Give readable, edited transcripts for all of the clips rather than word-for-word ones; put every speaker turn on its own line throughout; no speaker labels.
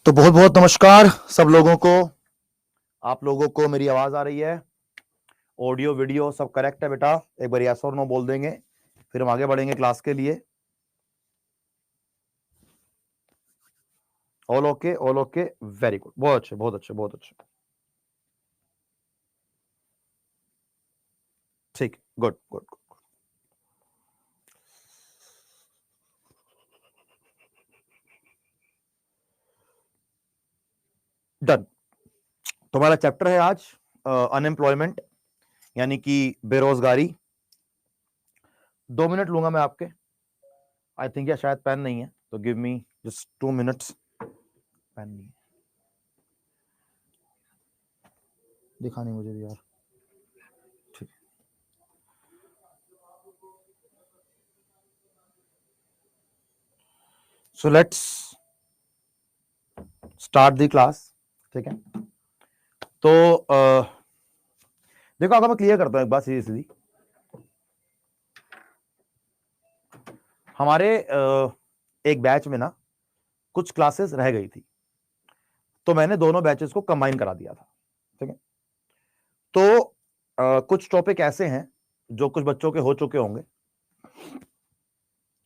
तो बहुत बहुत नमस्कार सब लोगों को। आप लोगों को मेरी आवाज आ रही है? ऑडियो वीडियो सब करेक्ट है बेटा? एक बार यस और नो बोल देंगे, फिर हम आगे बढ़ेंगे क्लास के लिए। ऑल ओके, वेरी गुड, बहुत अच्छे बहुत अच्छे बहुत अच्छे, ठीक, गुड गुड गुड। डन। तुम्हारा चैप्टर है आज अनएम्प्लॉयमेंट यानी कि बेरोजगारी। 2 मिनट लूंगा मैं आपके। आई थिंक या शायद पेन नहीं है तो give me just 2 minutes. Pen नहीं है, दिखा नहीं मुझे भी यार। ठीक, so let's start the class. ठीक है, तो देखो अगर मैं क्लियर करता हूं एक बात सीधी सीधी। हमारे एक बैच में ना कुछ क्लासेस रह गई थी, तो मैंने दोनों बैचेस को कंबाइन करा दिया था। ठीक है, तो कुछ टॉपिक ऐसे हैं जो कुछ बच्चों के हो चुके होंगे।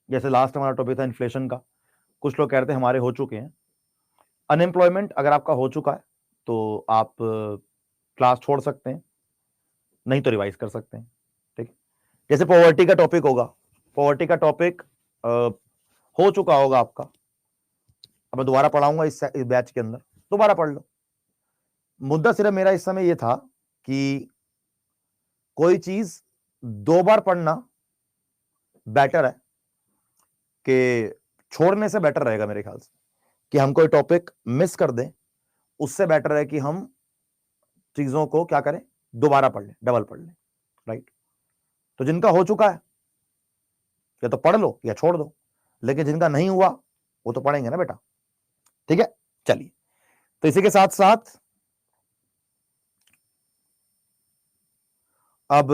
जैसे लास्ट हमारा टॉपिक था इन्फ्लेशन का, कुछ लोग कह रहे थे हमारे हो चुके हैं। अनएम्प्लॉयमेंट अगर आपका हो चुका है तो आप क्लास छोड़ सकते हैं, नहीं तो रिवाइज कर सकते हैं। ठीक है, जैसे पॉवर्टी का टॉपिक होगा, पॉवर्टी का टॉपिक हो चुका होगा आपका, अब मैं दोबारा पढ़ाऊंगा इस बैच के अंदर, दोबारा पढ़ लो। मुद्दा सिर्फ मेरा इस समय यह था कि कोई चीज 2 बार पढ़ना बेटर है कि छोड़ने से बेटर रहेगा मेरे ख्याल से, कि हम कोई टॉपिक मिस कर दें उससे बेटर है कि हम चीजों को क्या करें, दोबारा पढ़ लें, डबल पढ़ लें। राइट, तो जिनका हो चुका है या तो पढ़ लो या छोड़ दो, लेकिन जिनका नहीं हुआ वो तो पढ़ेंगे ना बेटा। ठीक है, चलिए, तो इसी के साथ साथ अब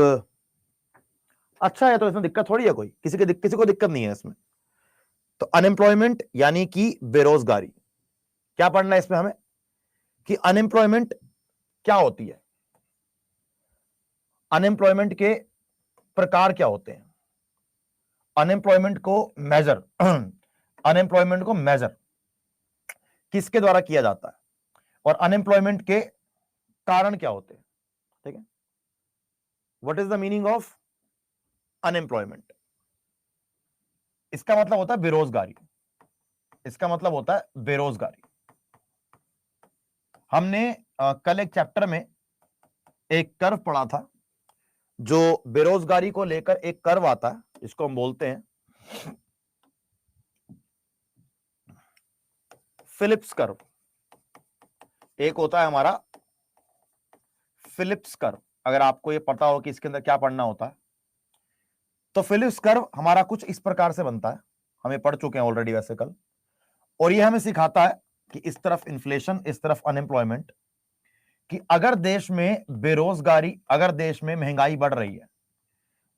अच्छा है तो इसमें दिक्कत थोड़ी है, कोई किसी को दिक्कत नहीं है इसमें। तो अनएम्प्लॉयमेंट यानी कि बेरोजगारी, क्या पढ़ना है इसमें हमें कि अनएम्प्लॉयमेंट क्या होती है, अनएम्प्लॉयमेंट के प्रकार क्या होते हैं, अनएम्प्लॉयमेंट को मेजर अनएम्प्लॉयमेंट को मेजर किसके द्वारा किया जाता है, और अनएम्प्लॉयमेंट के कारण क्या होते हैं। ठीक है, what is the meaning of unemployment? इसका मतलब होता है बेरोजगारी, इसका मतलब होता है बेरोजगारी। हमने कल एक चैप्टर में एक कर्व पढ़ा था, जो बेरोजगारी को लेकर एक कर्व आता है, इसको हम बोलते हैं फिलिप्स कर्व। एक होता है हमारा फिलिप्स कर्व, अगर आपको ये पता हो कि इसके अंदर क्या पढ़ना होता है, तो फिलिप्स कर्व हमारा कुछ इस प्रकार से बनता है, हमें पढ़ चुके हैं ऑलरेडी वैसे कल, और ये हमें सिखाता है कि इस तरफ इन्फ्लेशन, इस तरफ अनएम्प्लॉयमेंट, कि अगर देश में बेरोजगारी, अगर देश में महंगाई बढ़ रही है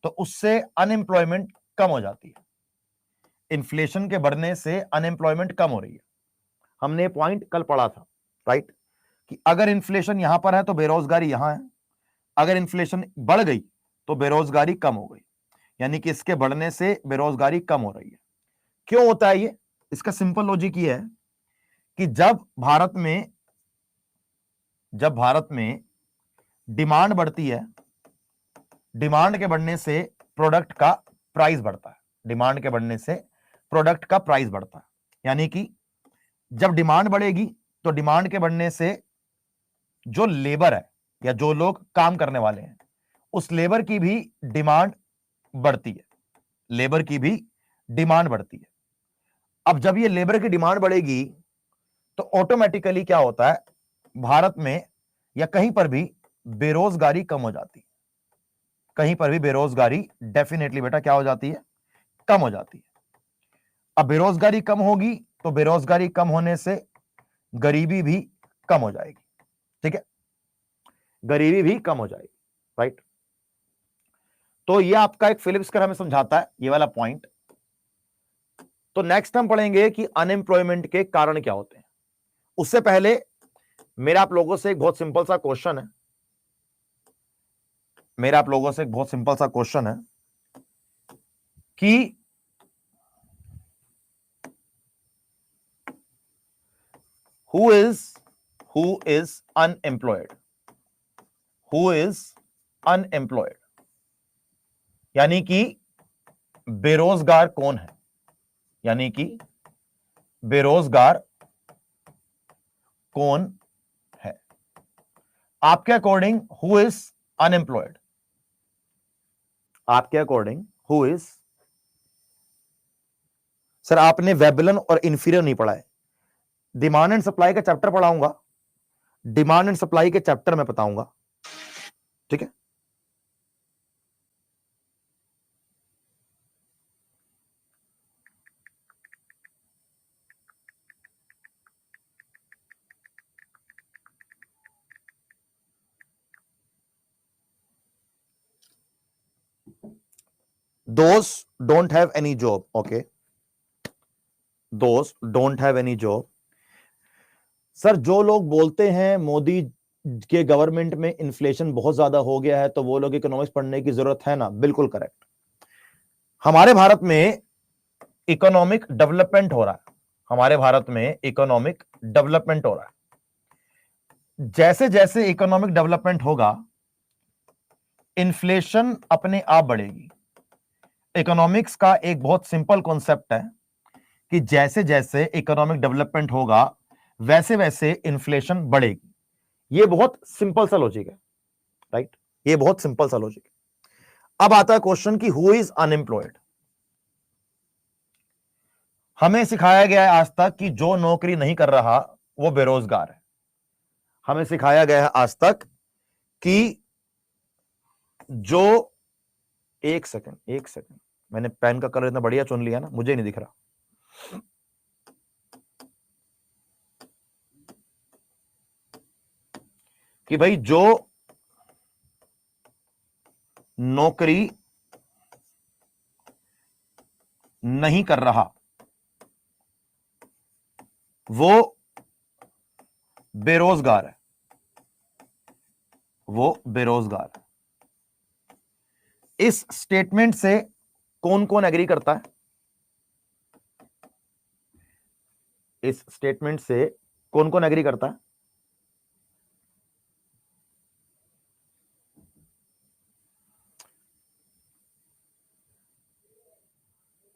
तो उससे अनएम्प्लॉयमेंट कम हो जाती है, इन्फ्लेशन के बढ़ने से अनएम्प्लॉयमेंट कम हो रही है। हमने पॉइंट कल पढ़ा था, राइट, कि अगर इन्फ्लेशन यहां पर है तो बेरोजगारी यहां है, अगर इन्फ्लेशन बढ़ गई तो बेरोजगारी कम हो गई, यानी कि इसके बढ़ने से बेरोजगारी कम हो रही है। क्यों होता है ये? इसका सिंपल लॉजिक ये है कि जब भारत में डिमांड बढ़ती है, डिमांड के बढ़ने से प्रोडक्ट का प्राइस बढ़ता है, डिमांड के बढ़ने से प्रोडक्ट का प्राइस बढ़ता है, यानी कि जब डिमांड बढ़ेगी तो डिमांड के बढ़ने से जो लेबर है या जो लोग काम करने वाले हैं उस लेबर की भी डिमांड बढ़ती है, लेबर की भी डिमांड बढ़ती है। अब जब ये लेबर की डिमांड बढ़ेगी तो ऑटोमेटिकली क्या होता है, भारत में या कहीं पर भी बेरोजगारी कम हो जाती है, कहीं पर भी बेरोजगारी डेफिनेटली बेटा क्या हो जाती है, कम हो जाती है। अब बेरोजगारी कम होगी तो बेरोजगारी कम होने से गरीबी भी कम हो जाएगी। ठीक है, गरीबी भी कम हो जाएगी, राइट। तो ये आपका एक फिलिप्स कर्व हमें समझाता है ये वाला पॉइंट। तो नेक्स्ट हम पढ़ेंगे कि अनएम्प्लॉयमेंट के कारण क्या होते हैं, उससे पहले मेरा आप लोगों से एक बहुत सिंपल सा क्वेश्चन है, मेरा आप लोगों से एक बहुत सिंपल सा क्वेश्चन है कि who is unemployed, who is unemployed, यानी कि बेरोजगार कौन है, यानी कि बेरोजगार कौन है आपके अकॉर्डिंग? हु इज अनएम्प्लॉयड, आपके अकॉर्डिंग हु इज? सर आपने वेबलन और इंफीरियर नहीं पढ़ा है, डिमांड एंड सप्लाई का चैप्टर पढ़ाऊंगा, डिमांड एंड सप्लाई के चैप्टर में बताऊंगा, ठीक है? Those don't have any job, okay, those don't have any job। Sir जो लोग बोलते हैं मोदी के गवर्नमेंट में इन्फ्लेशन बहुत ज्यादा हो गया है तो वो लोग इकोनॉमिक्स पढ़ने की जरूरत है ना, बिल्कुल करेक्ट। हमारे भारत में इकोनॉमिक डेवलपमेंट हो रहा है, हमारे भारत में इकोनॉमिक डेवलपमेंट हो रहा है। जैसे जैसे इकोनॉमिक डेवलपमेंट होगा इन्फ्लेशन अपने आप बढ़ेगी। इकोनॉमिक्स का एक बहुत सिंपल कॉन्सेप्ट है कि जैसे जैसे इकोनॉमिक डेवलपमेंट होगा वैसे वैसे इन्फ्लेशन बढ़ेगी। ये बहुत सिंपल सा लॉजिक है, राइट? ये बहुत सिंपल सा लॉजिक है। अब आता है क्वेश्चन कि हु इज अनएम्प्लॉयड। हमें सिखाया गया है आज तक कि जो नौकरी नहीं कर रहा वो बेरोजगार है। हमें सिखाया गया है आज तक कि जो, एक सेकंड, मैंने पेन का कलर इतना बढ़िया चुन लिया ना, मुझे नहीं दिख रहा। कि भाई जो नौकरी नहीं कर रहा वो बेरोजगार है, वो बेरोजगार है। इस स्टेटमेंट से कौन कौन एग्री करता है? इस स्टेटमेंट से कौन कौन एग्री करता है?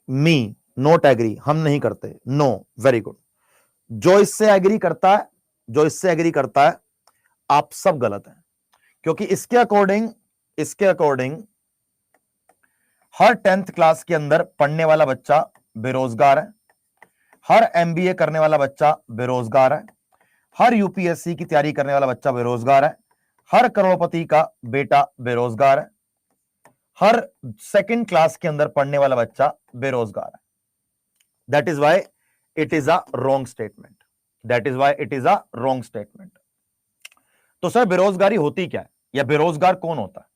मी नोट एग्री, हम नहीं करते, नो, वेरी गुड। जो इससे एग्री करता है, जो इससे एग्री करता है, आप सब गलत हैं, क्योंकि इसके अकॉर्डिंग हर 10th क्लास के अंदर पढ़ने वाला बच्चा बेरोजगार है, हर एमबीए करने वाला बच्चा बेरोजगार है, हर यूपीएससी की तैयारी करने वाला बच्चा बेरोजगार है, हर करोड़पति का बेटा बेरोजगार है, हर 2nd क्लास के अंदर पढ़ने वाला बच्चा बेरोजगार है। That is why it is a wrong statement, that is why it is a wrong statement. तो सर बेरोजगारी होती क्या है या बेरोजगार कौन होता है?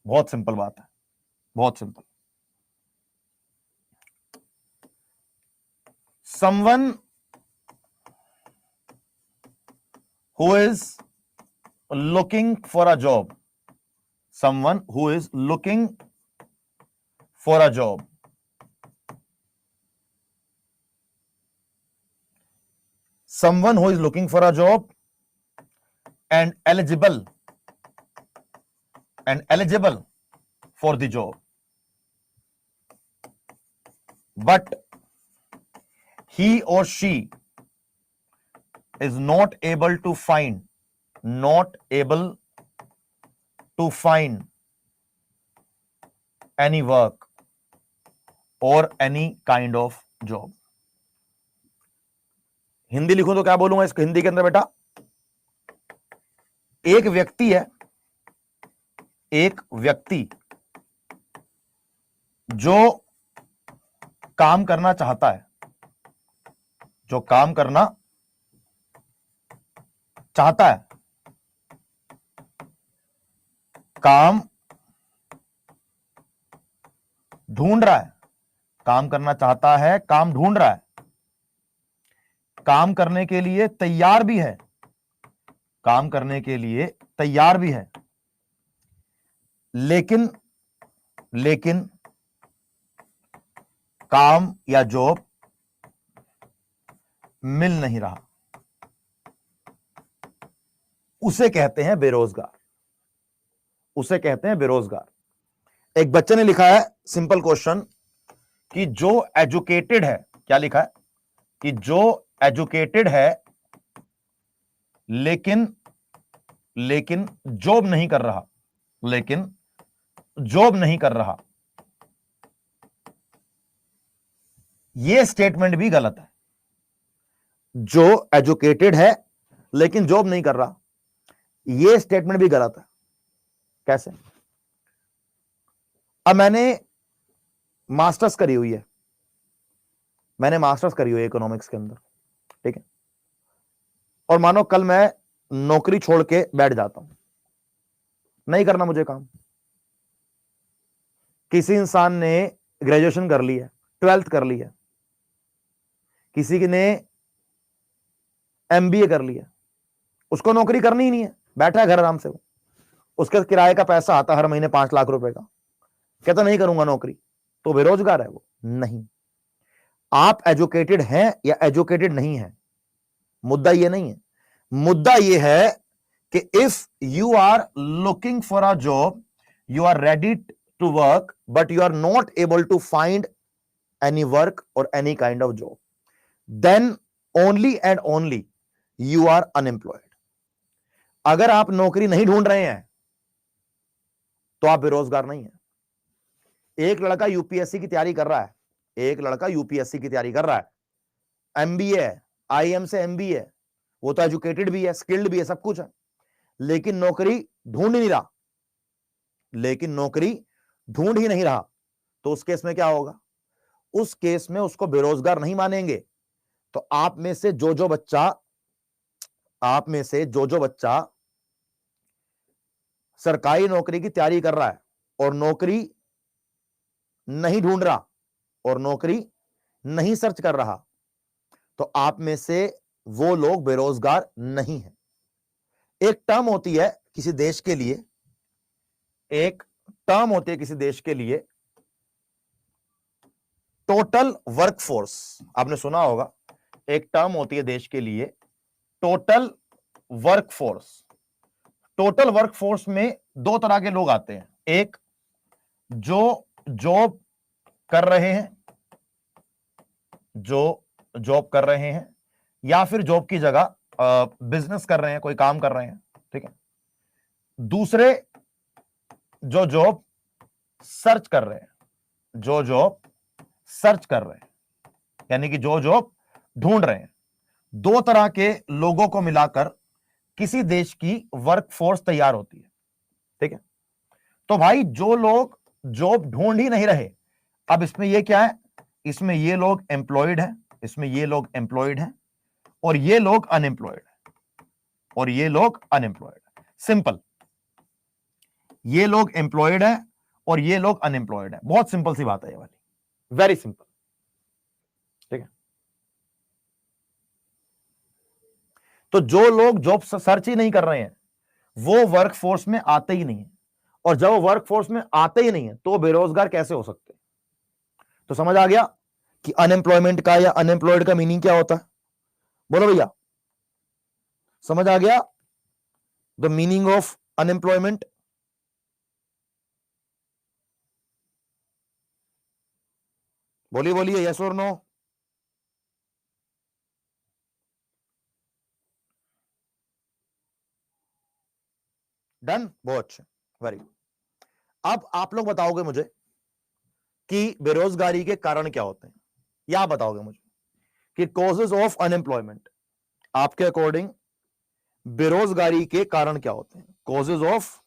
बहुत सिंपल बात है, बहुत simple. someone who is looking for a job, someone who is looking for a job, someone who is looking for a job and eligible for the job, but he or she is not able to find any work or any kind of job। Hindi लिखूं तो क्या बोलूंगा इसको हिंदी के अंदर बेटा? एक व्यक्ति जो काम करना चाहता है, जो काम करना चाहता है, काम ढूंढ रहा है, काम करना चाहता है, काम ढूंढ रहा है, काम करने के लिए तैयार भी है, काम करने के लिए तैयार भी है, लेकिन लेकिन काम या जॉब मिल नहीं रहा, उसे कहते हैं बेरोजगार, उसे कहते हैं बेरोजगार। एक बच्चे ने लिखा है सिंपल क्वेश्चन कि जो एजुकेटेड है, क्या लिखा है कि जो एजुकेटेड है लेकिन लेकिन जॉब नहीं कर रहा, लेकिन जॉब नहीं कर रहा, यह स्टेटमेंट भी गलत है। जो एजुकेटेड है लेकिन जॉब नहीं कर रहा, यह स्टेटमेंट भी गलत है। कैसे? अब मैंने मास्टर्स करी हुई है, मैंने मास्टर्स करी हुई है इकोनॉमिक्स के अंदर, ठीक है, और मानो कल मैं नौकरी छोड़ के बैठ जाता हूं, नहीं करना मुझे काम। किसी इंसान ने ग्रेजुएशन कर ली है, 12th कर ली है, किसी ने एमबीए कर लिया, उसको नौकरी करनी ही नहीं है, बैठा है घर आराम से, वो उसके किराए का पैसा आता हर महीने 5 लाख रुपए का, कहता नहीं करूंगा नौकरी, तो बेरोजगार है वो? नहीं। आप एजुकेटेड हैं या एजुकेटेड नहीं है, मुद्दा ये नहीं है। मुद्दा ये है कि if you are looking for a job, you are ready to work, but you are not able to find any work और any kind of job, then only and only you are unemployed. अगर आप नौकरी नहीं ढूंढ रहे हैं तो आप बेरोजगार नहीं है। एक लड़का यूपीएससी की तैयारी कर रहा है, एक लड़का यूपीएससी की तैयारी कर रहा है, एमबीए है, आईएम से एमबीए है, वो तो एजुकेटेड भी है, स्किल्ड भी है, सब कुछ है, लेकिन नौकरी ढूंढ ही नहीं रहा, लेकिन नौकरी ढूंढ ही नहीं रहा, तो उस केस में क्या होगा? उस केस में उसको बेरोजगार नहीं मानेंगे। तो आप में से जो जो बच्चा, आप में से जो जो बच्चा सरकारी नौकरी की तैयारी कर रहा है और नौकरी नहीं ढूंढ रहा और नौकरी नहीं सर्च कर रहा, तो आप में से वो लोग बेरोजगार नहीं है। एक टर्म होती है किसी देश के लिए, एक टर्म होती है किसी देश के लिए, टोटल वर्कफोर्स। आपने सुना होगा, एक टर्म होती है देश के लिए टोटल वर्कफोर्स। टोटल वर्कफोर्स में दो तरह के लोग आते हैं, एक जो जॉब कर रहे हैं, जो जॉब कर रहे हैं, या फिर जॉब की जगह बिजनेस कर रहे हैं, कोई काम कर रहे हैं, ठीक है। दूसरे जो जॉब सर्च कर रहे हैं, जो जॉब सर्च कर रहे हैं, यानी कि जो जॉब ढूंढ रहे हैं। दो तरह के लोगों को मिलाकर किसी देश की वर्कफोर्स तैयार होती है, ठीक है। तो भाई जो लोग जॉब ढूंढ ही नहीं रहे, अब इसमें ये क्या है? इसमें ये लोग एम्प्लॉयड हैं, इसमें ये लोग एम्प्लॉयड हैं, और ये लोग अनएम्प्लॉयड हैं, और ये लोग अनएम्प्लॉयड हैं। सिंपल, ये लोग एम्प्लॉयड हैं और ये लोग अनएम्प्लॉयड हैं। बहुत सिंपल सी बात है ये वाली, वेरी सिंपल, ठीक है। तो जो लोग जॉब सर्च ही नहीं कर रहे हैं वो वर्कफोर्स में आते ही नहीं है, और जब वो वर्कफोर्स में आते ही नहीं है तो बेरोजगार कैसे हो सकते हैं? तो समझ आ गया कि अनएम्प्लॉयमेंट का या अनएम्प्लॉयड का मीनिंग क्या होता है? बोलो भैया, समझ आ गया द मीनिंग ऑफ अनएम्प्लॉयमेंट? बोलिए बोलिए, यस और नो? डन, बहुत अच्छा, वेरी गुड। अब आप लोग बताओगे मुझे कि बेरोजगारी के कारण क्या होते हैं, या आप बताओगे मुझे कि कॉजेज ऑफ अनएम्प्लॉयमेंट, आपके अकॉर्डिंग बेरोजगारी के कारण क्या होते हैं? Causes of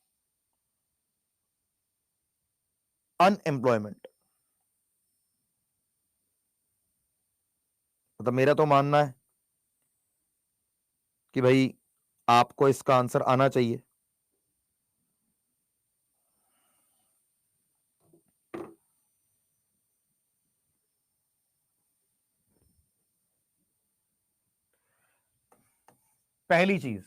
unemployment. मतलब मेरा तो मानना है कि भाई आपको इसका आंसर आना चाहिए। पहली चीज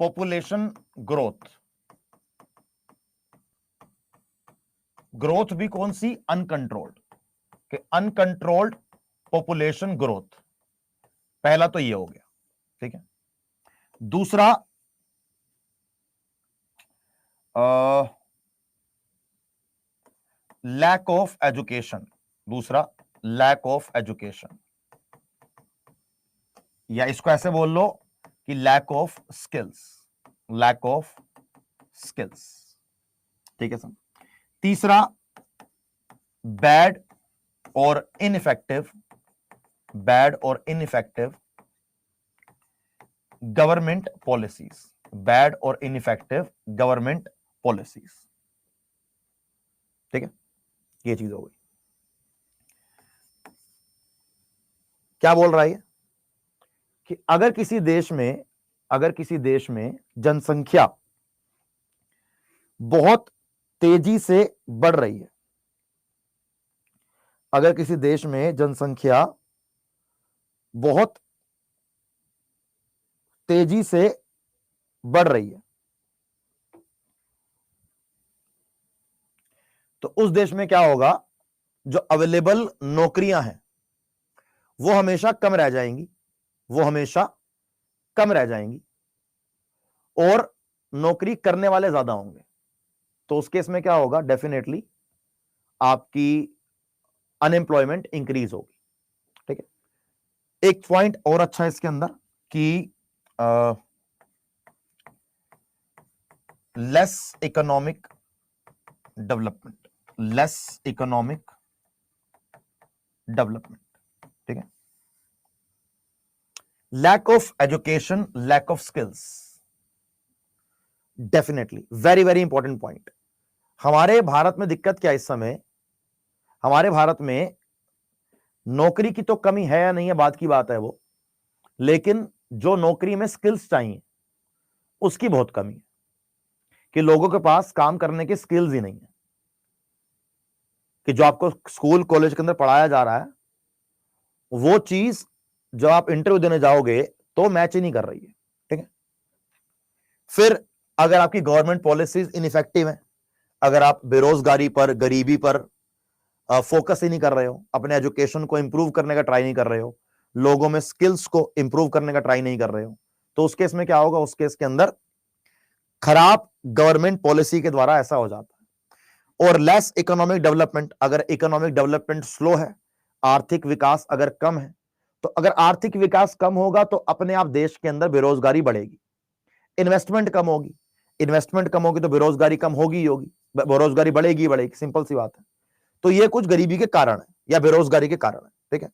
पॉपुलेशन ग्रोथ भी कौन सी? अनकंट्रोल्ड, कि अनकंट्रोल्ड पॉपुलेशन ग्रोथ, पहला तो ये हो गया, ठीक है। दूसरा लैक ऑफ एजुकेशन, या इसको ऐसे बोल लो कि लैक ऑफ स्किल्स, ठीक है सर। तीसरा बैड और इनइफेक्टिव गवर्नमेंट पॉलिसीज, ठीक है। ये चीज हो गई। क्या बोल रहा है कि अगर किसी देश में जनसंख्या बहुत तेजी से बढ़ रही है, अगर किसी देश में जनसंख्या बहुत तेजी से बढ़ रही है, तो उस देश में क्या होगा? जो अवेलेबल नौकरियां हैं वो हमेशा कम रह जाएंगी और नौकरी करने वाले ज्यादा होंगे। तो उस केस में क्या होगा? डेफिनेटली आपकी अनएम्प्लॉयमेंट इंक्रीज होगी, ठीक है। एक पॉइंट और अच्छा है इसके अंदर कि लेस इकोनॉमिक डेवलपमेंट, ठीक है। Lack of education, lack of skills, definitely very very important point. हमारे भारत में दिक्कत क्या है इस समय? हमारे भारत में नौकरी की तो कमी है या नहीं है, बात की बात है वो, लेकिन जो नौकरी में स्किल्स चाहिए उसकी बहुत कमी है, कि लोगों के पास काम करने की स्किल्स ही नहीं है। कि जो आपको स्कूल कॉलेज के अंदर पढ़ाया जा रहा है वो चीज जो आप इंटरव्यू देने जाओगे तो मैच ही नहीं कर रही है, ठीक है। फिर अगर आपकी गवर्नमेंट पॉलिसीज इनइफेक्टिव है, अगर आप बेरोजगारी पर, गरीबी पर फोकस ही नहीं कर रहे हो, अपने एजुकेशन को इंप्रूव करने का ट्राई नहीं कर रहे हो, लोगों में स्किल्स को इंप्रूव करने का ट्राई नहीं कर रहे हो, तो उस केस में क्या होगा? उस केस के अंदर खराब गवर्नमेंट पॉलिसी के द्वारा ऐसा हो जाता है। और लेस इकोनॉमिक डेवलपमेंट, अगर इकोनॉमिक डेवलपमेंट स्लो है, आर्थिक विकास अगर कम है, तो अगर आर्थिक विकास कम होगा तो अपने आप देश के अंदर बेरोजगारी बढ़ेगी, इन्वेस्टमेंट कम होगी तो बेरोजगारी कम होगी, बेरोजगारी बढ़ेगी, सिंपल सी बात है। तो ये कुछ गरीबी के कारण है या बेरोजगारी के कारण है, ठीक है।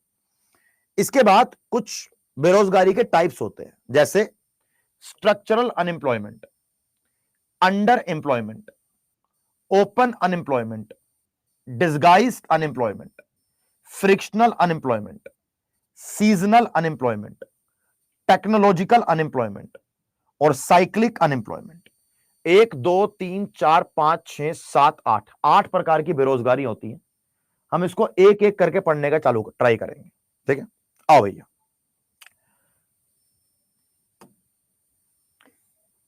इसके बाद कुछ बेरोजगारी के टाइप्स होते हैं, जैसे structural unemployment, under employment, open unemployment, disguised unemployment, frictional unemployment, seasonal unemployment, technological unemployment और साइक्लिक अनएम्प्लॉयमेंट। 1 2 3 4 5 6 7 8 प्रकार की बेरोजगारी होती है। हम इसको एक एक करके पढ़ने का ट्राई करेंगे, ठीक है। आओ भैया,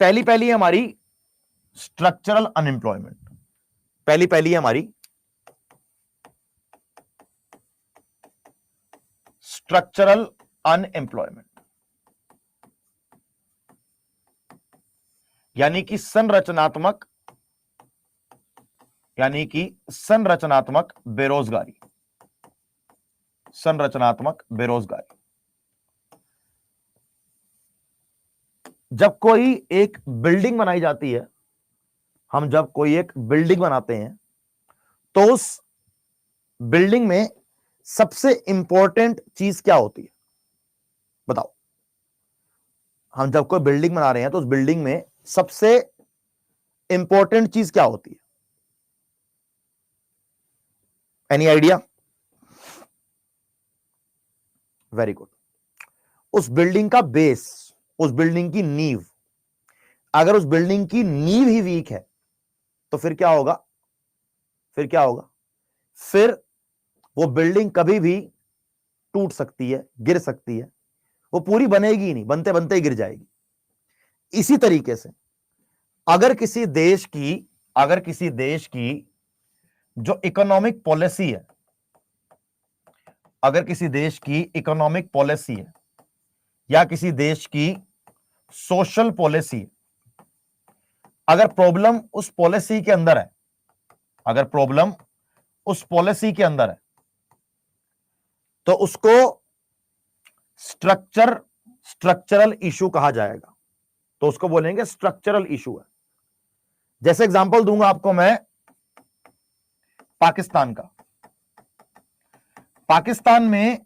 पहली हमारी स्ट्रक्चरल अनएम्प्लॉयमेंट, पहली हमारी स्ट्रक्चरल अनएम्प्लॉयमेंट, यानी कि संरचनात्मक बेरोजगारी। जब कोई एक बिल्डिंग बनाई जाती है, हम जब कोई एक बिल्डिंग बनाते हैं तो उस बिल्डिंग में सबसे इंपॉर्टेंट चीज क्या होती है? बताओ। हम जब कोई बिल्डिंग बना रहे हैं तो उस बिल्डिंग में सबसे इंपॉर्टेंट चीज क्या होती है? Any idea? Very good. उस बिल्डिंग का बेस, उस बिल्डिंग की नींव, अगर उस बिल्डिंग की नींव ही वीक है तो फिर क्या होगा? फिर वो बिल्डिंग कभी भी टूट सकती है, गिर सकती है, वो पूरी बनेगी ही नहीं, बनते बनते ही गिर जाएगी। इसी तरीके से अगर किसी देश की जो इकोनॉमिक पॉलिसी है, अगर किसी देश की इकोनॉमिक पॉलिसी है या किसी देश की सोशल पॉलिसी, अगर प्रॉब्लम उस पॉलिसी के अंदर है, अगर प्रॉब्लम उस पॉलिसी के अंदर है, तो उसको स्ट्रक्चरल इशू कहा जाएगा। तो उसको बोलेंगे स्ट्रक्चरल इशू है। जैसे एग्जांपल दूंगा आपको मैं पाकिस्तान का। पाकिस्तान में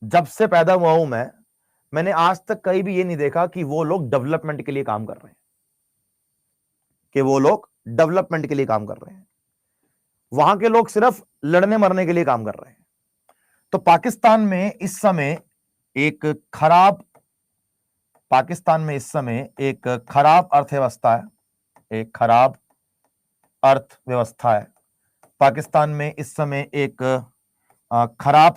जब से पैदा हुआ हूं मैंने आज तक कहीं भी ये नहीं देखा कि वो लोग डेवलपमेंट के लिए काम कर रहे हैं, कि वो लोग डेवलपमेंट के लिए काम कर रहे हैं। वहां के लोग सिर्फ लड़ने मरने के लिए काम कर रहे हैं। तो पाकिस्तान में इस समय एक खराब अर्थव्यवस्था है, एक खराब अर्थव्यवस्था है। पाकिस्तान में इस समय एक खराब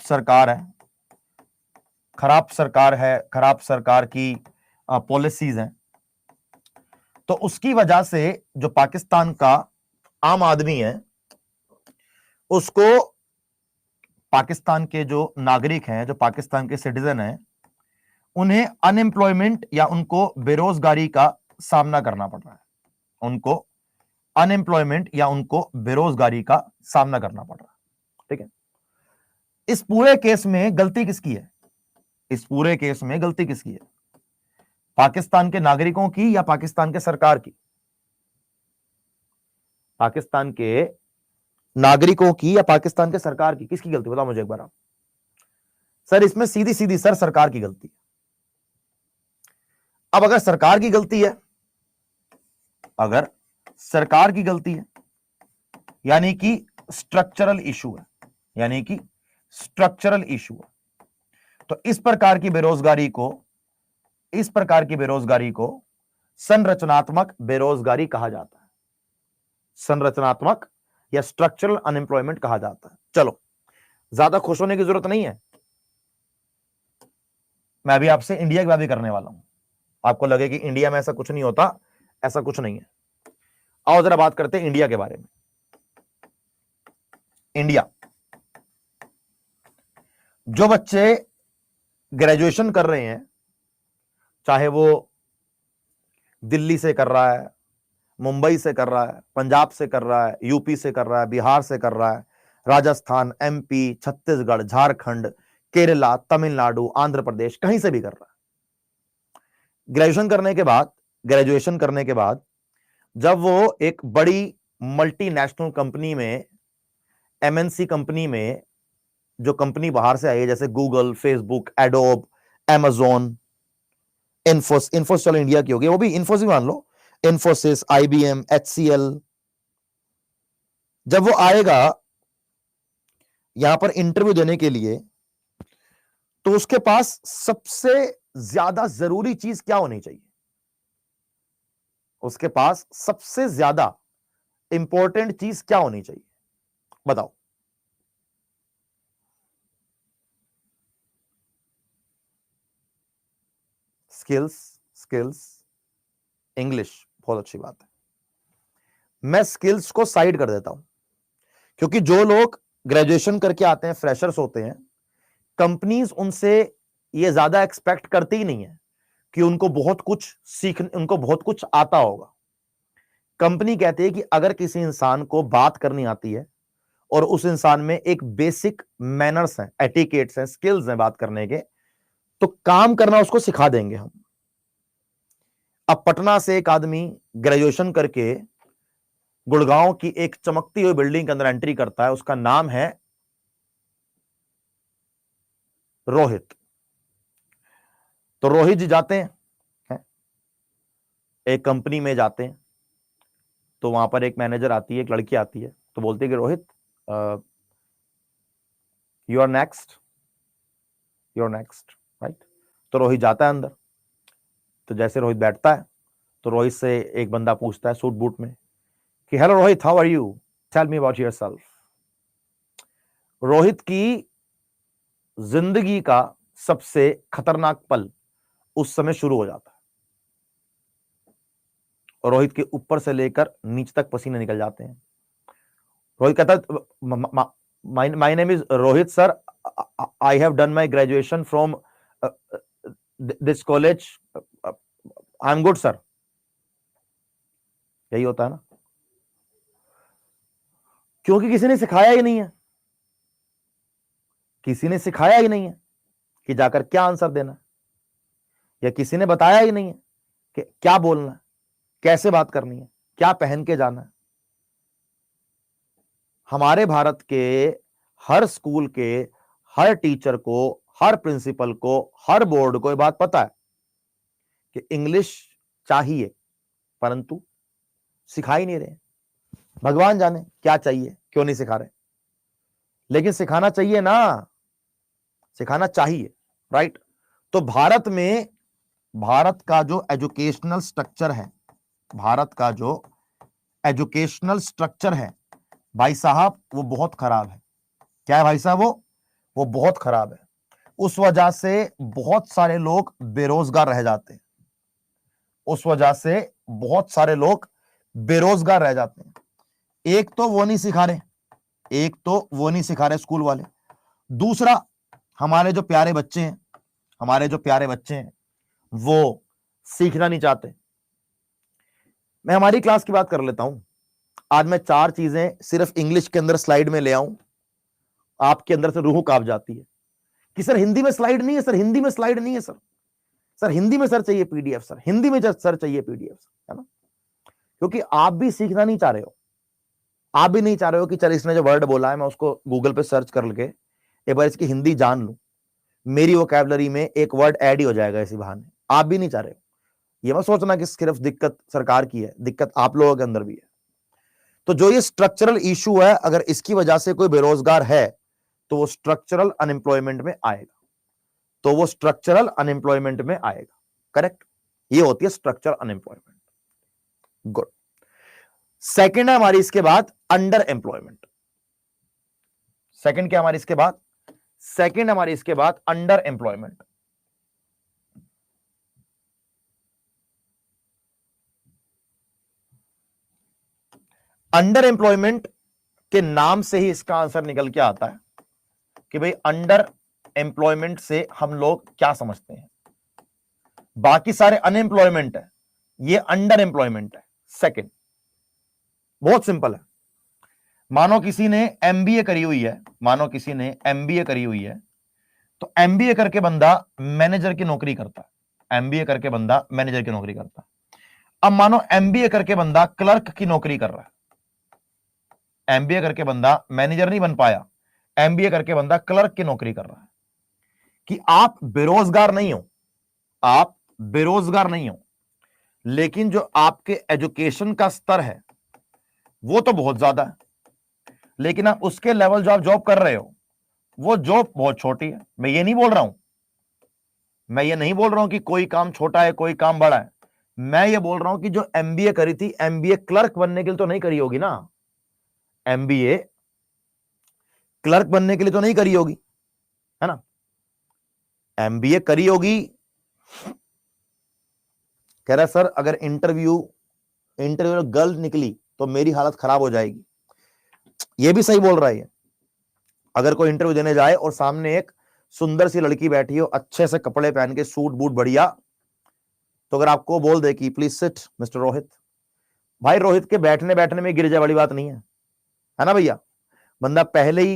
सरकार की पॉलिसीज हैं। तो उसकी वजह से जो पाकिस्तान का आम आदमी है, उसको पाकिस्तान के जो नागरिक हैं, जो पाकिस्तान के सिटीजन हैं, उन्हें अनएम्प्लॉयमेंट या उनको बेरोजगारी का सामना करना पड़ रहा है। उनको अनएम्प्लॉयमेंट या उनको बेरोजगारी का सामना करना पड़ रहा है। ठीक है। इस पूरे केस में गलती किसकी है? इस पूरे केस में गलती किसकी है? पाकिस्तान के नागरिकों की या पाकिस्तान के सरकार की? पाकिस्तान के नागरिकों की या पाकिस्तान के सरकार की? किसकी गलती बताओ मुझे एक बार आप। सर इसमें सीधी सीधी सर सरकार की गलती है। अब अगर सरकार की गलती है, अगर सरकार की गलती है, यानी कि स्ट्रक्चरल इशू है, यानी कि स्ट्रक्चरल इशू है, तो इस प्रकार की बेरोजगारी को संरचनात्मक बेरोजगारी कहा जाता है। संरचनात्मक या स्ट्रक्चरल अनएम्प्लॉयमेंट कहा जाता है। चलो, ज्यादा खुश होने की जरूरत नहीं है। मैं अभी आपसे इंडिया की बात भी करने वाला हूं। आपको लगे कि इंडिया में ऐसा कुछ नहीं होता, ऐसा कुछ नहीं है। आओ जरा बात करते हैं इंडिया के बारे में। इंडिया, जो बच्चे ग्रेजुएशन कर रहे हैं, चाहे वो दिल्ली से कर रहा है, मुंबई से कर रहा है, पंजाब से कर रहा है, यूपी से कर रहा है, बिहार से कर रहा है, राजस्थान, एमपी, छत्तीसगढ़, झारखंड, केरला, तमिलनाडु, आंध्र प्रदेश, कहीं से भी कर रहा है। ग्रेजुएशन करने के बाद जब वो एक बड़ी मल्टीनेशनल कंपनी में, एमएनसी कंपनी में, जो कंपनी बाहर से आई है, जैसे Google, Facebook, adobe, Amazon, Infosys चलो इंडिया की होगी, वो भी इन्फोसिस मान लो, इन्फोसिस, आईबीएम, एचसीएल, जब वो आएगा यहां पर इंटरव्यू देने के लिए, तो उसके पास सबसे ज्यादा जरूरी चीज क्या होनी चाहिए? उसके पास सबसे ज्यादा इंपॉर्टेंट चीज क्या होनी चाहिए? बताओ। स्किल्स, इंग्लिश, बहुत अच्छी बात है। मैं स्किल्स को साइड कर देता हूं, क्योंकि जो लोग ग्रेजुएशन करके आते हैं, फ्रेशर्स होते हैं, कंपनीज उनसे ये ज्यादा एक्सपेक्ट करती ही नहीं है कि उनको बहुत कुछ आता होगा। कंपनी कहती है कि अगर किसी इंसान को बात करनी आती है और उस इंसान में एक बेसिक मैनर्स हैं, एटिकेट्स हैं, स्किल्स हैं बात करने के, तो काम करना उसको सिखा देंगे हम। अब पटना से एक आदमी ग्रेजुएशन करके गुड़गांव की एक चमकती हुई बिल्डिंग के अंदर एंट्री करता है, उसका नाम है रोहित। तो रोहित जी जाते हैं, एक कंपनी में जाते हैं, तो वहां पर एक मैनेजर आती है, एक लड़की आती है, तो बोलती है कि Rohit, you are next, right. तो रोहित जाता है अंदर। तो जैसे रोहित बैठता है, तो रोहित से एक बंदा पूछता है सूट बूट में कि hello Rohit, how are you, tell me about yourself. Rohit की जिंदगी का सबसे खतरनाक पल उस समय शुरू हो जाता है। और रोहित के ऊपर से लेकर नीचे तक पसीने निकल जाते हैं। रोहित कहता, my name is Rohit sir, I have done my graduation from this college, I am good sir. यही होता है ना, क्योंकि किसी ने सिखाया ही नहीं है, किसी ने सिखाया ही नहीं है कि जाकर क्या आंसर देना है, या किसी ने बताया ही नहीं है कि क्या बोलना है, कैसे बात करनी है, क्या पहन के जाना है। हमारे भारत के हर स्कूल के हर टीचर को, हर प्रिंसिपल को, हर बोर्ड को यह बात पता है कि इंग्लिश चाहिए, परंतु सिखा ही नहीं रहे। भगवान जाने क्या चाहिए, क्यों नहीं सिखा रहे, लेकिन सिखाना चाहिए ना, सिखाना चाहिए, राइट। तो भारत में, भारत का जो एजुकेशनल स्ट्रक्चर है, भारत का जो एजुकेशनल स्ट्रक्चर है भाई साहब, वो बहुत खराब है। क्या है भाई साहब? वो बहुत खराब है। उस वजह से बहुत सारे लोग बेरोजगार रह जाते हैं, उस वजह से बहुत सारे लोग बेरोजगार रह जाते हैं। एक तो वो नहीं सिखा रहे, एक तो वो नहीं सिखा रहे स्कूल वाले, दूसरा हमारे जो प्यारे बच्चे हैं, हमारे जो प्यारे बच्चे हैं वो सीखना नहीं चाहते। मैं हमारी क्लास की बात कर लेता हूं। आज मैं 4 चीजें सिर्फ इंग्लिश के अंदर स्लाइड में ले आऊं, आपके अंदर से रूह कांप जाती है कि सर हिंदी में स्लाइड नहीं है, सर हिंदी में स्लाइड नहीं है, सर हिंदी में सर चाहिए पीडीएफ, सर हिंदी में सर चाहिए पीडीएफ, है ना। क्योंकि आप भी सीखना नहीं चाह रहे हो, आप भी नहीं चाह रहे हो कि चल इसने जो वर्ड बोला है मैं उसको गूगल पे सर्च कर लेके एक बार इसकी हिंदी जान लूं, मेरी वोकैबुलरी में एक वर्ड ऐड ही हो जाएगा इसी बहाने। आप भी नहीं चाह रहे हो। ये मत सोचना कि सिर्फ दिक्कत सरकार की है, दिक्कत आप लोगों के अंदर भी है। तो जो ये स्ट्रक्चरल इशू है, अगर इसकी वजह से कोई बेरोजगार है तो वो स्ट्रक्चरल अनएम्प्लॉयमेंट में आएगा, तो वो स्ट्रक्चरल अनएम्प्लॉयमेंट में आएगा। करेक्ट, ये होती है स्ट्रक्चरल अनएम्प्लॉयमेंट। गुड। सेकंड है हमारी इसके बाद अंडर एम्प्लॉयमेंट। सेकंड क्या हमारी इसके बाद? सेकंड हमारी इसके बाद अंडर एम्प्लॉयमेंट। अंडर एम्प्लॉयमेंट के नाम से ही इसका आंसर निकल के आता है कि भाई अंडर एम्प्लॉयमेंट से हम लोग क्या समझते हैं। बाकी सारे अनएम्प्लॉयमेंट है, ये अंडर एम्प्लॉयमेंट है। सेकंड बहुत सिंपल है। मानो किसी ने एमबीए करी हुई है, मानो किसी ने एमबीए करी हुई है, तो एमबीए करके बंदा मैनेजर की नौकरी करता है, एमबीए करके बंदा मैनेजर की नौकरी करता है। अब मानो एमबीए करके बंदा क्लर्क की नौकरी कर रहा है, एमबीए करके बंदा मैनेजर नहीं बन पाया, एमबीए करके बंदा क्लर्क की नौकरी कर रहा है। कि आप बेरोजगार नहीं हो, आप बेरोजगार नहीं हो, लेकिन जो आपके एजुकेशन का स्तर है वो तो बहुत ज्यादा है, लेकिन आप उसके लेवल जो आप जॉब कर रहे हो वो जॉब बहुत छोटी है। मैं ये नहीं बोल रहा हूं, मैं ये नहीं बोल रहा हूं कि कोई काम छोटा है कोई काम बड़ा है। मैं ये बोल रहा हूं कि जो एमबीए करी थी, एमबीए क्लर्क बनने के लिए तो नहीं करी होगी ना, एमबीए क्लर्क बनने के लिए तो नहीं करी होगी, है ना। एमबीए करी होगी, कह रहा सर अगर इंटरव्यू गर्ल निकली तो मेरी हालत खराब हो जाएगी। ये भी सही बोल रहा है। अगर कोई इंटरव्यू देने जाए और सामने एक सुंदर सी लड़की बैठी हो, अच्छे से कपड़े पहन के, सूट बूट बढ़िया, तो अगर आपको बोल दे कि प्लीज सिट मिस्टर रोहित, भाई रोहित के बैठने बैठने में गिर जाए बड़ी बात नहीं है ना भैया। बंदा पहले ही,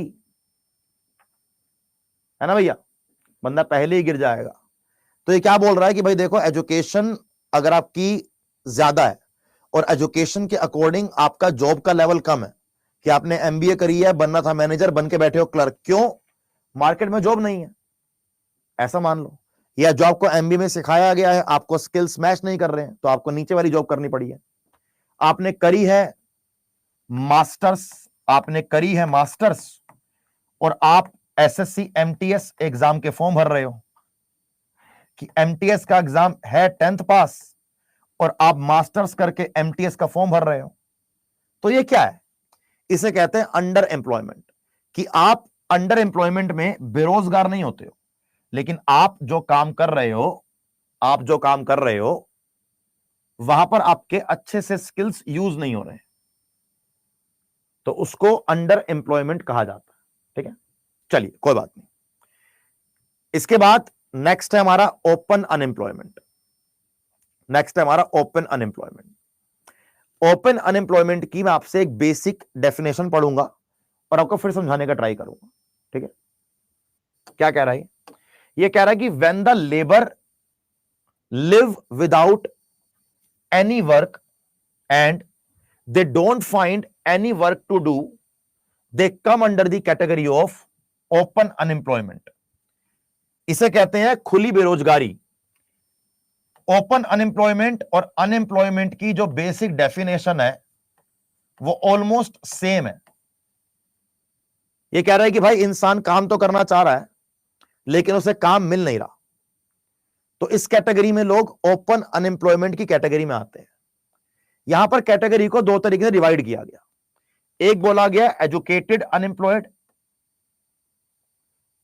है ना भैया, बंदा पहले ही गिर जाएगा। तो ये क्या बोल रहा है कि भाई देखो, एजुकेशन अगर आपकी ज्यादा है और एजुकेशन के अकॉर्डिंग आपका जॉब का लेवल कम है, कि आपने एमबीए करी है, बनना था मैनेजर, बन के बैठे हो क्लर्क, क्यों? मार्केट में जॉब नहीं है, ऐसा मान लो। या जो आपको एमबीए में सिखाया गया है आपको स्किल्स मैच नहीं कर रहे हैं, तो आपको नीचे वाली जॉब करनी पड़ी है। आपने करी है मास्टर्स, आपने करी है मास्टर्स, और आप एसएससी एमटीएस एग्जाम के फॉर्म भर रहे हो कि एमटीएस का एग्जाम है 10th पास, और आप मास्टर्स करके एमटीएस का फॉर्म भर रहे हो। तो ये क्या है? इसे कहते हैं अंडर एम्प्लॉयमेंट, कि आप अंडर एम्प्लॉयमेंट में बेरोजगार नहीं होते हो, लेकिन आप जो काम कर रहे हो, आप जो काम कर रहे हो वहां पर आपके अच्छे से स्किल्स यूज नहीं हो रहे हैं, तो उसको अंडर एम्प्लॉयमेंट कहा जाता है। ठीक है, चलिए कोई बात नहीं। इसके बाद नेक्स्ट है हमारा ओपन अनएम्प्लॉयमेंट। नेक्स्ट है हमारा ओपन अनएम्प्लॉयमेंट। ओपन अनएम्प्लॉयमेंट की मैं आपसे एक बेसिक डेफिनेशन पढ़ूंगा और आपको फिर समझाने का ट्राई करूंगा। ठीक है, क्या कह रहा है ये कह रहा है कि when the labour live without any work and they don't find any work to do, they come under the category of open unemployment. इसे कहते हैं खुली बेरोजगारी। ओपन अनएम्प्लॉयमेंट और अनएम्प्लॉयमेंट की जो बेसिक डेफिनेशन है वो ऑलमोस्ट सेम है। ये कह रहा है कि भाई इंसान काम तो करना चाह रहा है लेकिन उसे काम मिल नहीं रहा, तो इस कैटेगरी में लोग ओपन अनएम्प्लॉयमेंट की कैटेगरी में आते हैं। यहां पर कैटेगरी को दो तरीके से डिवाइड किया गया। एक बोला गया एजुकेटेड अनएम्प्लॉयड,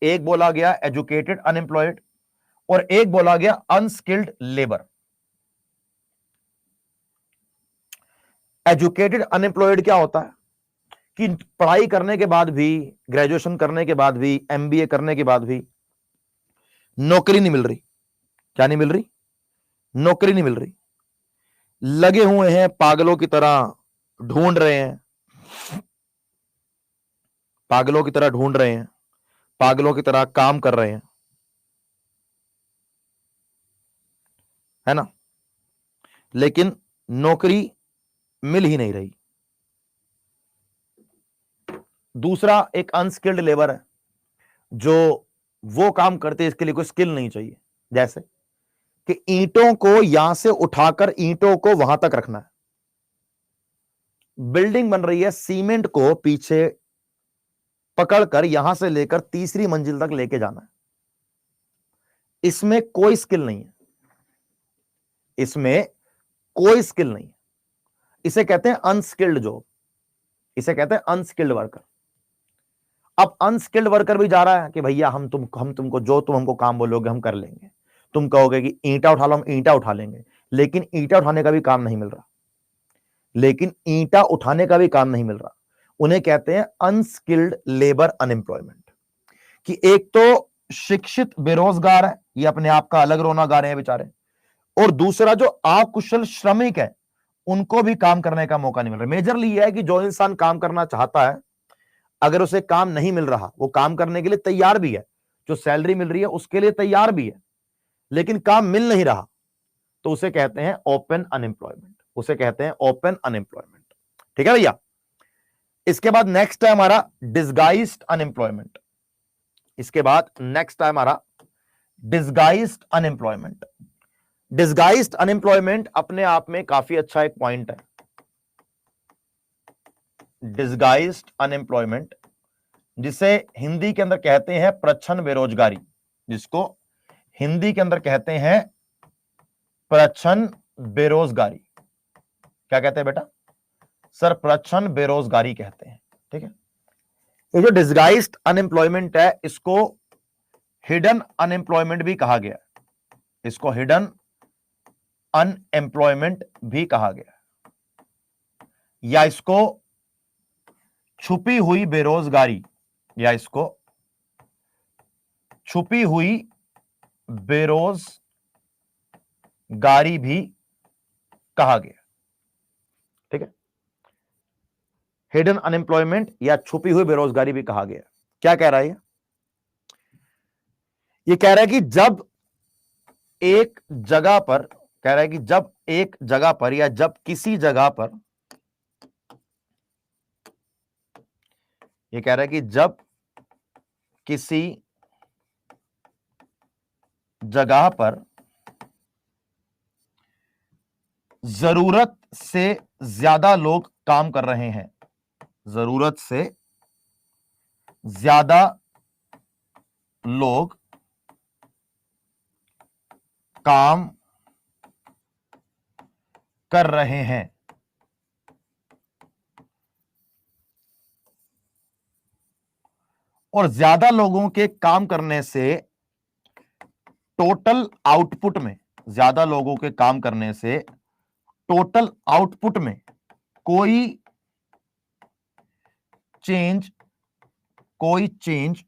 एक बोला गया एजुकेटेड अनएम्प्लॉयड, और एक बोला गया अनस्किल्ड लेबर। एजुकेटेड अनएम्प्लॉयड क्या होता है कि पढ़ाई करने के बाद भी, ग्रेजुएशन करने के बाद भी, एमबीए करने के बाद भी नौकरी नहीं मिल रही। क्या नहीं मिल रही? नौकरी नहीं मिल रही। लगे हुए हैं पागलों की तरह, ढूंढ रहे हैं, पागलों की तरह ढूंढ रहे हैं, पागलों की तरह काम कर रहे हैं, है ना, लेकिन नौकरी मिल ही नहीं रही। दूसरा एक अनस्किल्ड लेबर है, जो वो काम करते हैं इसके लिए कोई स्किल नहीं चाहिए। जैसे कि ईंटों को यहां से उठाकर ईंटों को वहां तक रखना है, बिल्डिंग बन रही है, सीमेंट को पीछे पकड़कर यहां से लेकर तीसरी मंजिल तक लेके जाना है, इसमें कोई स्किल नहीं है, इसमें कोई स्किल नहीं है। इसे कहते हैं अनस्किल्ड जॉब, इसे कहते हैं अनस्किल्ड वर्कर। अब अनस्किल्ड वर्कर भी जा रहा है कि भैया हम तुमको जो तुम हमको काम बोलोगे हम कर लेंगे। तुम कहोगे कि ईंटा उठा लो, हम ईंटा उठा लेंगे, लेकिन ईंटा उठाने का भी काम नहीं मिल रहा, लेकिन ईंटा उठाने का भी काम नहीं मिल रहा। उन्हें कहते हैं अनस्किल्ड लेबर अनएम्प्लॉयमेंट। कि एक तो शिक्षित बेरोजगार है, ये अपने आप का अलग रोना गा रहे हैं बेचारे, और दूसरा जो अकुशल श्रमिक है उनको भी काम करने का मौका नहीं मिल रहा। मेजरली यह है कि जो इंसान काम करना चाहता है, अगर उसे काम नहीं मिल रहा, वो काम करने के लिए तैयार भी है, जो सैलरी मिल रही है उसके लिए तैयार भी है, लेकिन काम मिल नहीं रहा, तो उसे कहते हैं ओपन अनएम्प्लॉयमेंट, उसे कहते हैं ओपन अनएम्प्लॉयमेंट। ठीक है भैया। इसके बाद नेक्स्ट है हमारा डिसगाइज्ड अनएम्प्लॉयमेंट। इसके बाद नेक्स्ट है हमारा डिसगाइज्ड अनएम्प्लॉयमेंट। डिसगाइज्ड अनएम्प्लॉयमेंट अपने आप में काफी अच्छा एक पॉइंट है। डिसगाइज्ड अनएम्प्लॉयमेंट, जिसे हिंदी के अंदर कहते हैं प्रच्छन्न बेरोजगारी, जिसको हिंदी के अंदर कहते हैं प्रच्छन्न बेरोजगारी। क्या कहते हैं बेटा? सर प्रच्छन्न बेरोजगारी कहते हैं। ठीक है, ये जो डिसगाइज्ड अनएम्प्लॉयमेंट है इसको हिडन अनएम्प्लॉयमेंट भी कहा गया, इसको हिडन अनएम्प्लॉयमेंट भी कहा गया, या इसको छुपी हुई बेरोजगारी, या इसको छुपी हुई बेरोजगारी भी कहा गया। ठीक है, हिडन अनएम्प्लॉयमेंट या छुपी हुई बेरोजगारी भी कहा गया। क्या कह रहा है ये कह रहा है कि जब एक जगह पर, कह रहा है कि जब एक जगह पर या जब किसी जगह पर, ये कह रहा है कि जब किसी जगह पर जरूरत से ज्यादा लोग काम कर रहे हैं, जरूरत से ज्यादा लोग काम कर रहे हैं, और ज्यादा लोगों के काम करने से टोटल आउटपुट में, ज्यादा लोगों के काम करने से टोटल आउटपुट में कोई चेंज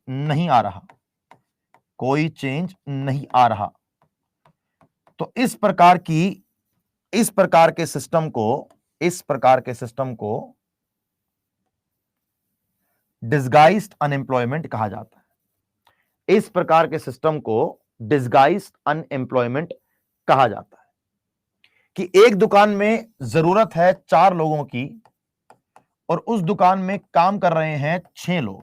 नहीं आ रहा, कोई चेंज नहीं आ रहा। तो इस प्रकार के सिस्टम को डिस्गाइज्ड अनएम्प्लॉयमेंट कहा जाता है। इस प्रकार के सिस्टम को डिस्गाइज्ड अनएम्प्लॉयमेंट कहा जाता है कि एक दुकान में जरूरत है 4 लोगों की और उस दुकान में काम कर रहे हैं 6 लोग।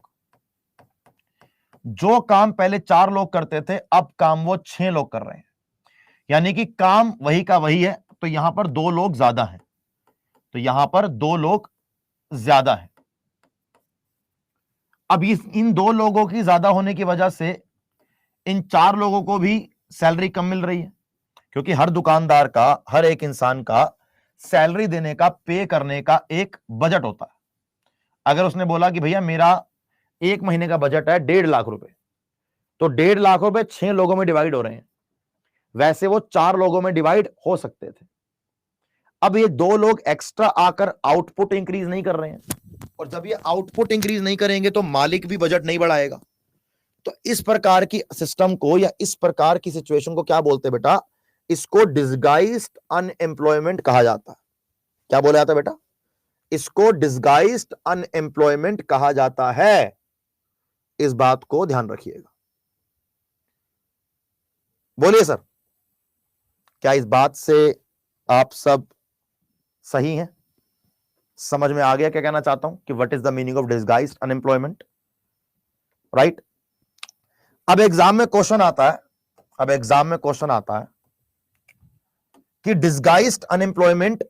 जो काम पहले 4 लोग करते थे, अब काम वो 6 लोग कर रहे हैं, यानी कि काम वही का वही है। तो यहां पर 2 लोग ज्यादा हैं, तो यहां पर 2 लोग ज्यादा हैं। अब इन 2 लोगों की ज्यादा होने की वजह से इन 4 लोगों को भी सैलरी कम मिल रही है, क्योंकि हर दुकानदार का, हर एक इंसान का सैलरी देने का, पे करने का एक बजट होता है। अगर उसने बोला कि भैया मेरा 1 महीने का बजट है 1.5 लाख रुपए, तो 1.5 लाख रुपए 6 लोगों में डिवाइड हो रहे हैं, वैसे वो 4 लोगों में डिवाइड हो सकते थे। अब ये 2 लोग एक्स्ट्रा आकर आउटपुट इंक्रीज नहीं कर रहे हैं, और जब ये आउटपुट इंक्रीज नहीं करेंगे तो मालिक भी बजट नहीं बढ़ाएगा। तो इस प्रकार की सिस्टम को या इस प्रकार की सिचुएशन को क्या बोलते हैं बेटा? इसको डिस्गाइज्ड अनएम्प्लॉयमेंट कहा जाता है। क्या बोला जाता है बेटा? इसको डिस्गाइज्ड अनएम्प्लॉयमेंट कहा जाता है। इस बात को ध्यान रखिएगा। बोलिए सर, क्या इस बात से आप सब सही हैं? समझ में आ गया क्या कहना चाहता हूं कि what is the meaning of disguised unemployment? Right. अब एग्जाम में क्वेश्चन आता है, कि डिस्गाइज्ड अनएम्प्लॉयमेंट,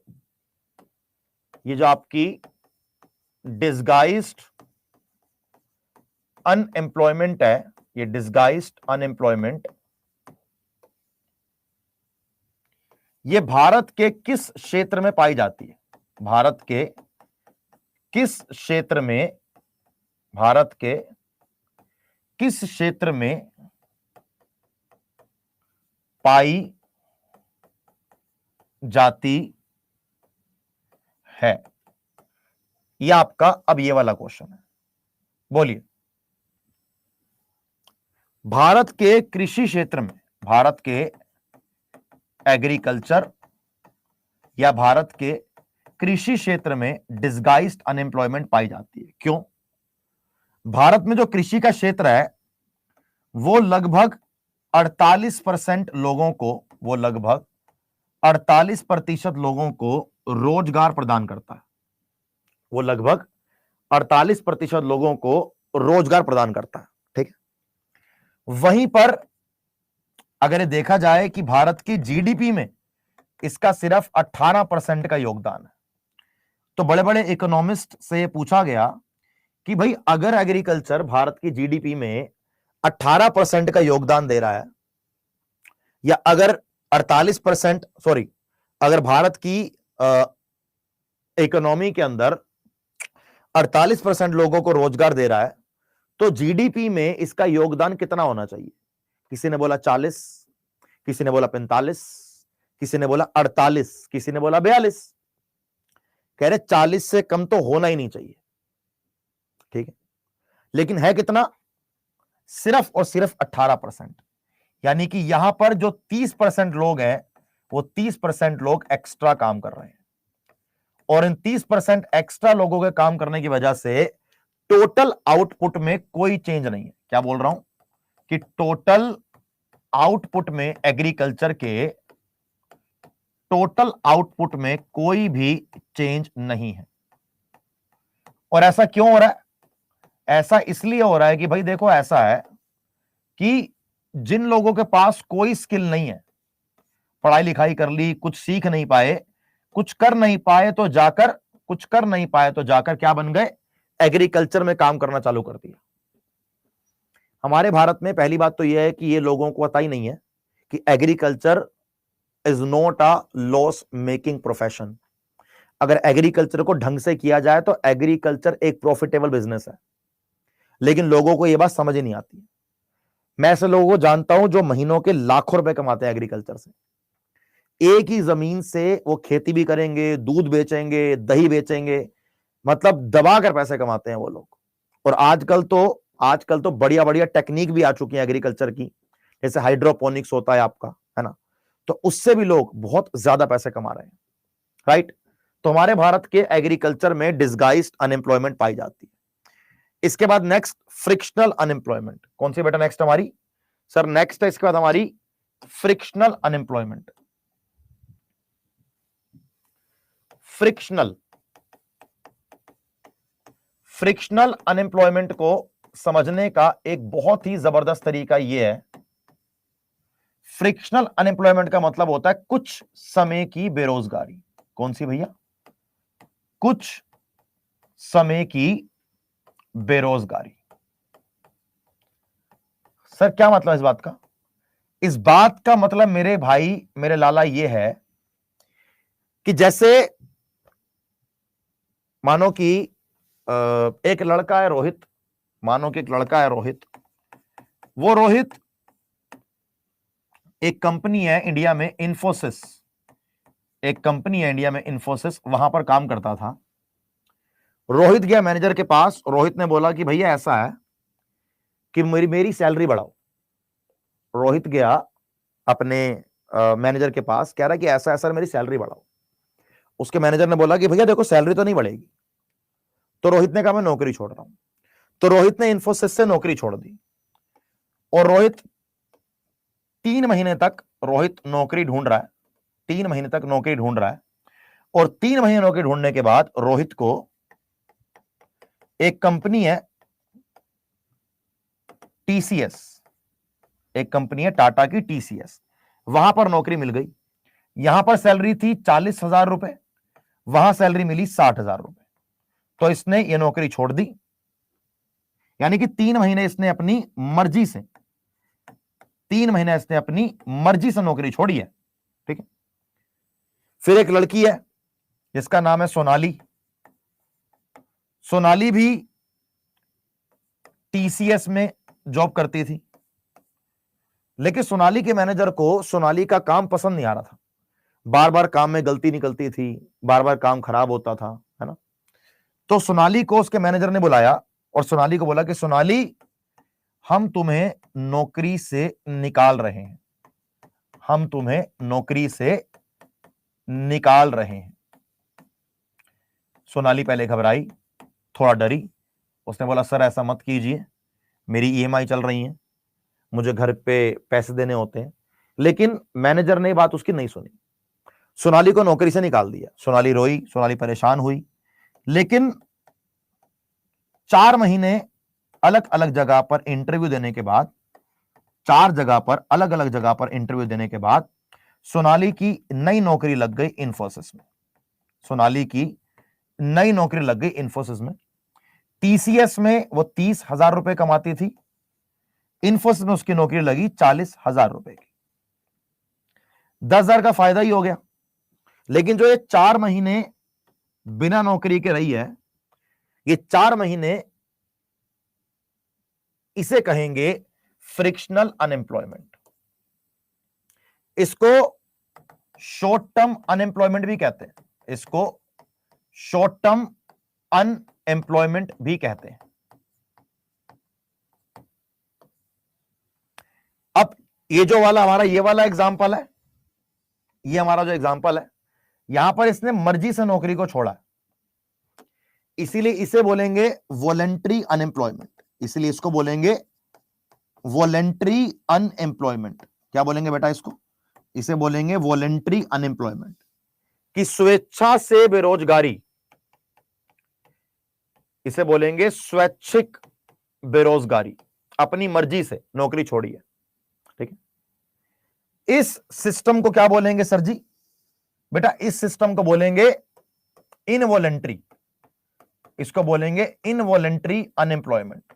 ये जो आपकी डिस्गाइज्ड अनएम्प्लॉयमेंट है, ये डिस्गाइज्ड अनएम्प्लॉयमेंट ये भारत के किस क्षेत्र में पाई जाती है? भारत के किस क्षेत्र में पाई जाती है? यह आपका अब ये वाला क्वेश्चन है। बोलिए, भारत के कृषि क्षेत्र में, भारत के एग्रीकल्चर या भारत के कृषि क्षेत्र में डिस्गाइज्ड अनएम्प्लॉयमेंट पाई जाती है। क्यों? भारत में जो कृषि का क्षेत्र है वो लगभग 48% लोगों को रोजगार प्रदान करता है। वो लगभग 48% लोगों को रोजगार प्रदान करता है। ठीक है। वहीं पर अगर देखा जाए कि भारत की जीडीपी में इसका सिर्फ 18% का योगदान है, तो बड़े बड़े इकोनॉमिस्ट से पूछा गया कि भाई अगर एग्रीकल्चर भारत की जीडीपी में 18% का योगदान दे रहा है, या अगर 48%, अगर भारत की इकोनॉमी के अंदर 48% लोगों को रोजगार दे रहा है, तो जीडीपी में इसका योगदान कितना होना चाहिए? किसी ने बोला 40, किसी ने बोला 45, किसी ने बोला 48, किसी ने बोला 42। कह रहे 40 से कम तो होना ही नहीं चाहिए। ठीक है, लेकिन है कितना? सिर्फ और सिर्फ 18%। यानी कि यहां पर जो 30% लोग हैं, वो 30% लोग एक्स्ट्रा काम कर रहे हैं, और इन 30% एक्स्ट्रा लोगों के काम करने की वजह से टोटल आउटपुट में कोई चेंज नहीं है। क्या बोल रहा हूं कि टोटल आउटपुट में, एग्रीकल्चर के टोटल आउटपुट में कोई भी चेंज नहीं है। और ऐसा क्यों हो रहा है? ऐसा इसलिए हो रहा है कि भाई देखो, ऐसा है कि जिन लोगों के पास कोई स्किल नहीं है, पढ़ाई लिखाई कर ली, कुछ सीख नहीं पाए, कुछ कर नहीं पाए, तो जाकर क्या बन गए? एग्रीकल्चर में काम करना चालू कर दिया। हमारे भारत में पहली बात तो यह है कि ये लोगों को पता ही नहीं है कि agriculture is not a loss making profession. अगर एग्रीकल्चर को ढंग से किया जाए तो एग्रीकल्चर एक प्रॉफिटेबल बिजनेस है। लेकिन लोगों को यह बात समझ ही नहीं आती। मैं ऐसे लोगों को जानता हूं जो महीनों के लाखों रुपए कमाते हैं एग्रीकल्चर से। एक ही जमीन से वो खेती भी करेंगे, दूध बेचेंगे, दही बेचेंगे, मतलब दबा कर पैसे कमाते हैं वो लोग। और आजकल तो बढ़िया बढ़िया टेक्निक भी आ चुकी है एग्रीकल्चर की, जैसे हाइड्रोपोनिक्स होता है आपका, है ना, तो उससे भी लोग बहुत ज्यादा पैसे कमा रहे हैं, राइट। तो हमारे भारत के एग्रीकल्चर में डिसगाइज्ड अनएम्प्लॉयमेंट पाई जाती है। इसके बाद नेक्स्ट फ्रिक्शनल अनएम्प्लॉयमेंट। कौन सी बेटा नेक्स्ट हमारी? सर नेक्स्ट है इसके बाद हमारी फ्रिक्शनल अनएम्प्लॉयमेंट। फ्रिक्शनल अनएम्प्लॉयमेंट को समझने का एक बहुत ही जबरदस्त तरीका यह है, फ्रिक्शनल अनएम्प्लॉयमेंट का मतलब होता है कुछ समय की बेरोजगारी। कौन सी भैया? कुछ समय की बेरोजगारी। सर क्या मतलब इस बात का? इस बात का मतलब मेरे भाई, मेरे लाला, यह है कि जैसे मानो कि एक लड़का है रोहित, मानो कि एक लड़का है रोहित, वो रोहित एक कंपनी है इंडिया में इंफोसिस, एक कंपनी है इंडिया में इंफोसिस, वहां पर काम करता था। रोहित गया मैनेजर के पास, रोहित ने बोला कि भैया ऐसा है कि मेरी सैलरी बढ़ाओ। रोहित गया अपने मैनेजर के पास, कह रहा कि ऐसा ऐसा मेरी सैलरी बढ़ाओ। उसके मैनेजर ने बोला कि भैया देखो सैलरी तो नहीं बढ़ेगी। तो रोहित ने कहा मैं नौकरी छोड़ रहा हूं। तो रोहित ने इंफोसिस से नौकरी छोड़ दी और रोहित 3 महीने तक रोहित नौकरी ढूंढ रहा है, 3 महीने तक नौकरी ढूंढ रहा है। और 3 महीने नौकरी ढूंढने के बाद रोहित को एक कंपनी है टीसीएस, एक कंपनी है टाटा की टीसीएस, वहां पर नौकरी मिल गई। यहां पर सैलरी थी 40,000 रुपए, वहां सैलरी मिली 60,000 रुपए। तो इसने ये नौकरी छोड़ दी, यानी कि 3 महीने इसने अपनी मर्जी से, 3 महीने इसने अपनी मर्जी से नौकरी छोड़ी है, ठीक है। फिर एक लड़की है जिसका नाम है सोनाली। सोनाली भी टीसीएस में जॉब करती थी, लेकिन सोनाली के मैनेजर को सोनाली का काम पसंद नहीं आ रहा था। बार बार काम में गलती निकलती थी, बार बार काम खराब होता था, है ना। तो सोनाली को उसके मैनेजर ने बुलाया और सोनाली को बोला कि सोनाली, हम तुम्हें नौकरी से निकाल रहे हैं, हम तुम्हें नौकरी से निकाल रहे हैं। सोनाली पहले घबराई, थोड़ा डरी। उसने बोला सर ऐसा मत कीजिए, मेरी ईएमआई चल रही है, मुझे घर पे पैसे देने होते हैं। लेकिन मैनेजर ने बात उसकी नहीं सुनी, सोनाली को नौकरी से निकाल दिया। सोनाली रोई, सोनाली परेशान हुई। लेकिन 4 महीने अलग अलग जगह पर इंटरव्यू देने के बाद, 4 जगह पर अलग अलग जगह पर इंटरव्यू देने के बाद सोनाली की नई नौकरी लग गई इंफोसिस में। सोनाली की नई नौकरी लग गई इंफोसिस में। टीसीएस में वो 30,000 रुपए कमाती थी, इंफोसिस में उसकी नौकरी लगी 40,000 रुपए की। 10,000 का फायदा ही हो गया। लेकिन जो ये 4 महीने बिना नौकरी के रही है, ये 4 महीने इसे कहेंगे फ्रिक्शनल अनएम्प्लॉयमेंट। इसको शॉर्ट टर्म अनएम्प्लॉयमेंट भी कहते हैं, इसको शॉर्ट टर्म अनएम्प्लॉयमेंट भी कहते हैं। अब ये जो वाला हमारा ये वाला एग्जांपल है, ये हमारा जो एग्जांपल है, यहां पर इसने मर्जी से नौकरी को छोड़ा, इसीलिए इसे बोलेंगे वॉलंटरी अनएम्प्लॉयमेंट। इसलिए इसको बोलेंगे वॉलंटरी अनएम्प्लॉयमेंट। क्या बोलेंगे बेटा इसको? इसे बोलेंगे वॉलंटरी अनएम्प्लॉयमेंट, कि स्वेच्छा से बेरोजगारी, इसे बोलेंगे स्वैच्छिक बेरोजगारी, अपनी मर्जी से नौकरी छोड़ी है, ठीक है। इस सिस्टम को क्या बोलेंगे सर जी? बेटा इस सिस्टम को बोलेंगे इनवॉलंटरी, इसको बोलेंगे इनवॉलंटरी अनएम्प्लॉयमेंट,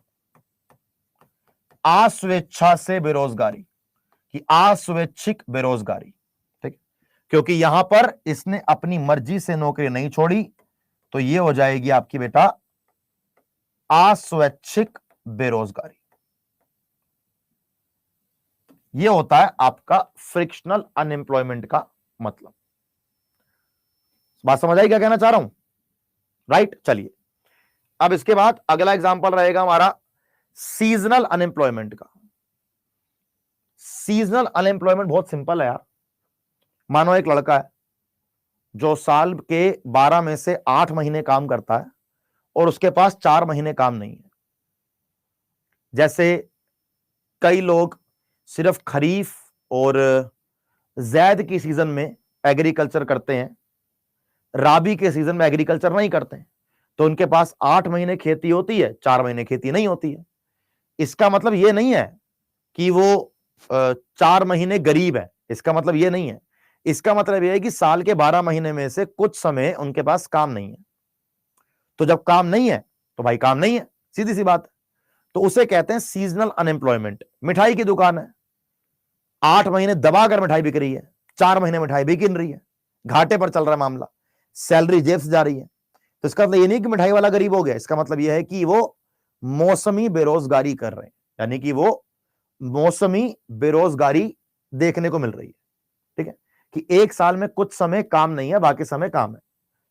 अस्वेच्छा से बेरोजगारी, कि अस्वैच्छिक बेरोजगारी, ठीक। क्योंकि यहां पर इसने अपनी मर्जी से नौकरी नहीं छोड़ी, तो ये हो जाएगी आपकी बेटा अस्वैच्छिक बेरोजगारी। ये होता है आपका फ्रिक्शनल अनएम्प्लॉयमेंट का मतलब। बात समझ आई क्या कहना चाह रहा हूं? राइट, चलिए अब इसके बाद अगला एग्जांपल रहेगा हमारा सीजनल अनएम्प्लॉयमेंट का। सीजनल अनएम्प्लॉयमेंट बहुत सिंपल है यार। मानो एक लड़का है जो साल के 12 में से 8 महीने काम करता है और उसके पास 4 महीने काम नहीं है। जैसे कई लोग सिर्फ खरीफ और जैद की सीजन में एग्रीकल्चर करते हैं, राबी के सीजन में एग्रीकल्चर नहीं करते हैं, तो उनके पास 8 महीने खेती होती है, 4 महीने खेती नहीं होती है। इसका मतलब यह नहीं है कि वो 4 महीने गरीब है, इसका मतलब यह नहीं है। इसका मतलब यह है कि साल के 12 महीने में से कुछ समय उनके पास काम नहीं है। तो जब काम नहीं है तो भाई काम नहीं है, सीधी सी बात है। तो उसे कहते हैं सीजनल अनएम्प्लॉयमेंट। मिठाई की दुकान है, 8 महीने दबाकर मिठाई बिक रही है, 4 महीने मिठाई बिक रही है, घाटे पर चल रहा है मामला, सैलरी जेब से जा रही है। तो इसका मतलब ये नहीं कि मिठाई वाला गरीब हो गया, इसका मतलब यह है कि वो मौसमी बेरोजगारी कर रहे हैं, यानी कि वो मौसमी बेरोजगारी देखने को मिल रही है। ठीक है, कि एक साल में कुछ समय काम नहीं है, बाकी समय काम है।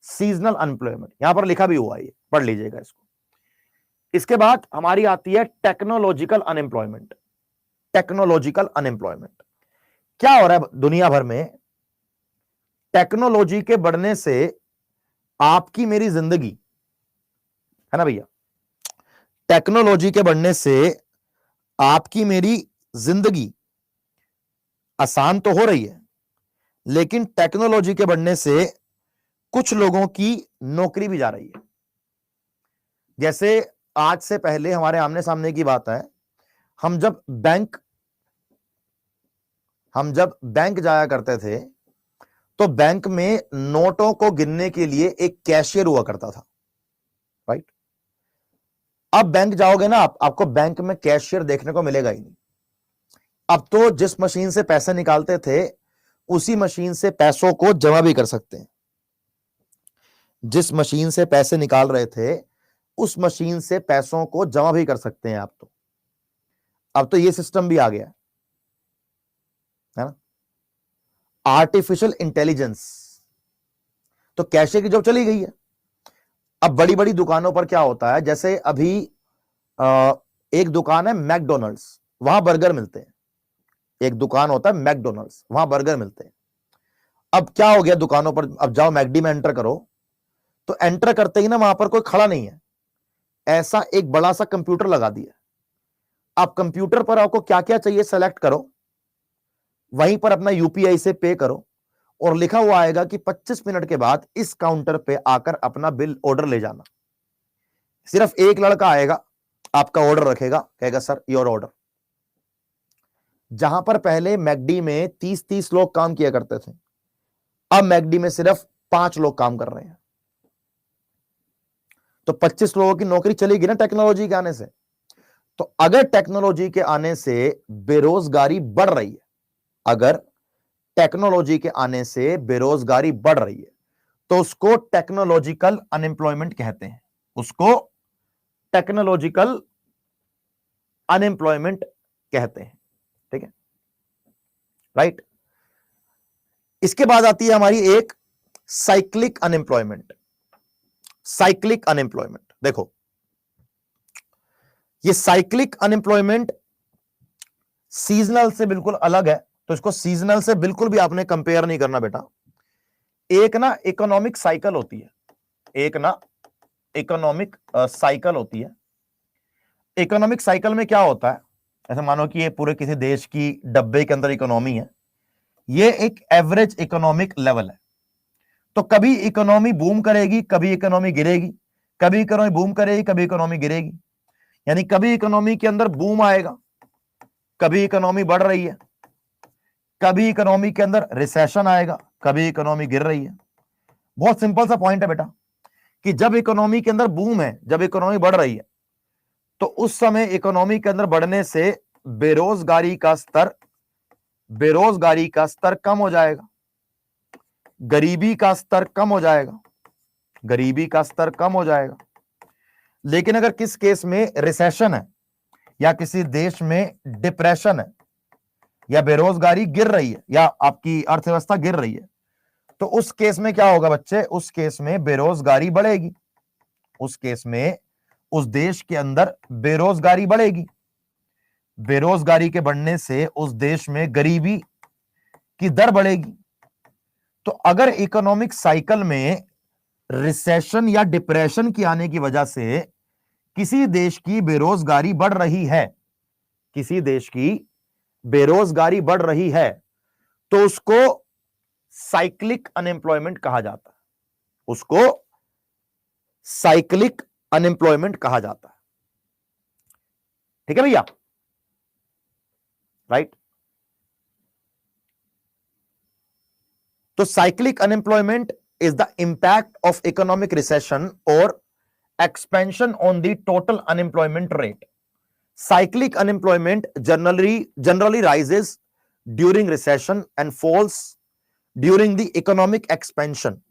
सीजनल अनएम्प्लॉयमेंट यहां पर लिखा भी हुआ है, पढ़ लीजिएगा इसको। इसके बाद हमारी आती है टेक्नोलॉजिकल अनएम्प्लॉयमेंट। टेक्नोलॉजिकल अनएम्प्लॉयमेंट क्या हो रहा है दुनिया भर में? टेक्नोलॉजी के बढ़ने से आपकी मेरी जिंदगी, है ना भैया, टेक्नोलॉजी के बढ़ने से आपकी मेरी जिंदगी आसान तो हो रही है, लेकिन टेक्नोलॉजी के बढ़ने से कुछ लोगों की नौकरी भी जा रही है। जैसे आज से पहले हमारे आमने सामने की बात है, हम जब बैंक जाया करते थे तो बैंक में नोटों को गिनने के लिए एक कैशियर हुआ करता था, राइट। अब बैंक जाओगे ना आपको बैंक में कैशियर देखने को मिलेगा ही नहीं। अब तो जिस मशीन से पैसे निकालते थे उसी मशीन से पैसों को जमा भी कर सकते हैं। जिस मशीन से पैसे निकाल रहे थे उस मशीन से पैसों को जमा भी कर सकते हैं आप। तो अब तो ये सिस्टम भी आ गया है ना, आर्टिफिशियल इंटेलिजेंस। तो कैशियर की जॉब चली गई है। अब बड़ी बड़ी दुकानों पर क्या होता है, जैसे अभी एक दुकान है मैकडोनल्ड्स, वहां बर्गर मिलते हैं। एक दुकान होता है मैकडोनल्ड्स, वहां बर्गर मिलते हैं। अब क्या हो गया दुकानों पर, अब जाओ मैकडी में एंटर करो तो एंटर करते ही ना वहां पर कोई खड़ा नहीं है, ऐसा एक बड़ा सा कंप्यूटर लगा दिया। आप कंप्यूटर पर आपको क्या क्या चाहिए सेलेक्ट करो, वहीं पर अपना यूपीआई से पे करो और लिखा हुआ आएगा कि 25 मिनट के बाद इस काउंटर पे आकर अपना बिल ऑर्डर ले जाना। सिर्फ एक लड़का आएगा, आपका ऑर्डर रखेगा, कहेगा सर योर ऑर्डर। जहां पर पहले मैकडी में 30-30 लोग काम किया करते थे, अब मैकडी में सिर्फ 5 लोग काम कर रहे हैं। तो 25 लोगों की नौकरी चलेगी ना टेक्नोलॉजी के आने से। तो अगर टेक्नोलॉजी के आने से बेरोजगारी बढ़ रही है, अगर टेक्नोलॉजी के आने से बेरोजगारी बढ़ रही है तो उसको टेक्नोलॉजिकल अनएम्प्लॉयमेंट कहते हैं। उसको टेक्नोलॉजिकल अनएम्प्लॉयमेंट कहते हैं। ठीक है, राइट। इसके बाद आती है हमारी एक साइक्लिक अनएम्प्लॉयमेंट। साइक्लिक अनएम्प्लॉयमेंट देखो, ये साइक्लिक अनएम्प्लॉयमेंट सीजनल से बिल्कुल अलग है। तो इसको सीजनल से बिल्कुल भी आपने कंपेयर नहीं करना बेटा। एक ना इकोनॉमिक साइकिल होती है, एक ना इकोनॉमिक साइकिल होती है। इकोनॉमिक साइकिल में क्या होता है, ऐसे मानो कि ये पूरे किसी देश की डब्बे के अंदर इकोनॉमी है, ये एक एवरेज इकोनॉमिक लेवल है। तो कभी इकोनॉमी बूम करेगी, कभी इकोनॉमी गिरेगी, कभी इकोनॉमी बूम करेगी, कभी इकोनॉमी गिरेगी। यानी कभी इकोनॉमी के अंदर बूम आएगा, कभी इकोनॉमी बढ़ रही है, कभी इकोनॉमी के अंदर रिसेशन आएगा, कभी इकोनॉमी गिर रही है। बहुत सिंपल सा पॉइंट है बेटा कि जब इकोनॉमी के अंदर बूम है, जब इकोनॉमी बढ़ रही है, तो उस समय इकोनॉमी के अंदर बढ़ने से बेरोजगारी का स्तर कम हो जाएगा, गरीबी का स्तर कम हो जाएगा, गरीबी का स्तर कम हो जाएगा। लेकिन अगर किस केस में रिसेशन है, या किसी देश में डिप्रेशन है या बेरोजगारी गिर रही है या आपकी अर्थव्यवस्था गिर रही है, तो उस केस में क्या होगा बच्चे? उस केस में बेरोजगारी बढ़ेगी, उस केस में उस देश के अंदर बेरोजगारी बढ़ेगी। बेरोजगारी के बढ़ने से उस देश में गरीबी की दर बढ़ेगी। तो अगर इकोनॉमिक साइकिल में रिसेशन या डिप्रेशन की आने की वजह से किसी देश की बेरोजगारी बढ़ रही है, किसी देश की बेरोजगारी बढ़ रही है, तो उसको साइक्लिक अनएम्प्लॉयमेंट कहा जाता है, उसको साइक्लिक अनएम्प्लॉयमेंट कहा जाता है। ठीक है भैया, राइट? तो cyclic unemployment is the impact of economic recession or expansion on the total unemployment rate. Cyclic unemployment generally rises during recession and falls during the economic expansion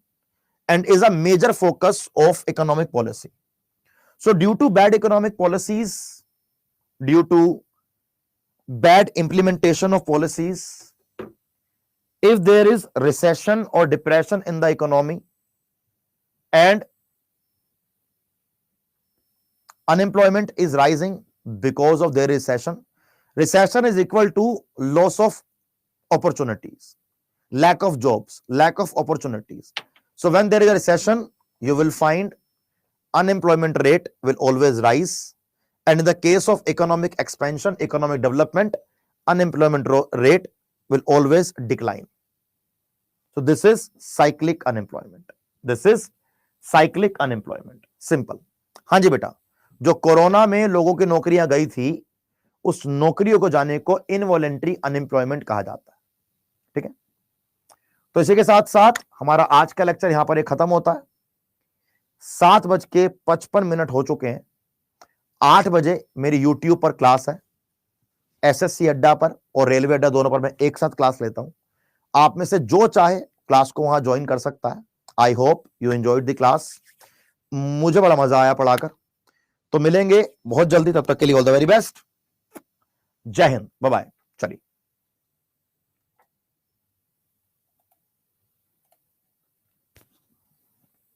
and is a major focus of economic policy. So due to bad economic policies, due to bad implementation of policies, if there is recession or depression in the economy and unemployment is rising because of their recession, recession is equal to loss of opportunities, lack of jobs, lack of opportunities. So when there is a recession, you will find unemployment rate will always rise, and in the case of economic expansion, economic development, unemployment rate will always decline. So this is cyclic unemployment. This is cyclic unemployment. Simple. हाँ जी बेटा, जो corona में लोगों की नौकरियां गई थी, उस नौकरियों को जाने को इनवॉलेंट्री अनएम्प्लॉयमेंट कहा जाता है। ठीक है, तो इसी के साथ साथ हमारा आज का लेक्चर यहां पर एक खत्म होता है। 7:55 हो चुके हैं। 8 बजे मेरी YouTube पर क्लास है, SSC अड्डा पर और रेलवे अड्डा दोनों पर मैं एक साथ क्लास लेता हूं। आप में से जो चाहे क्लास को वहां ज्वाइन कर सकता है। I hope you enjoyed the class. मुझे बड़ा मजा आया पढ़ाकर। तो मिलेंगे बहुत जल्दी, तब तक के लिए ऑल द वेरी बेस्ट। जय हिंद, बाय बाय। चलिए।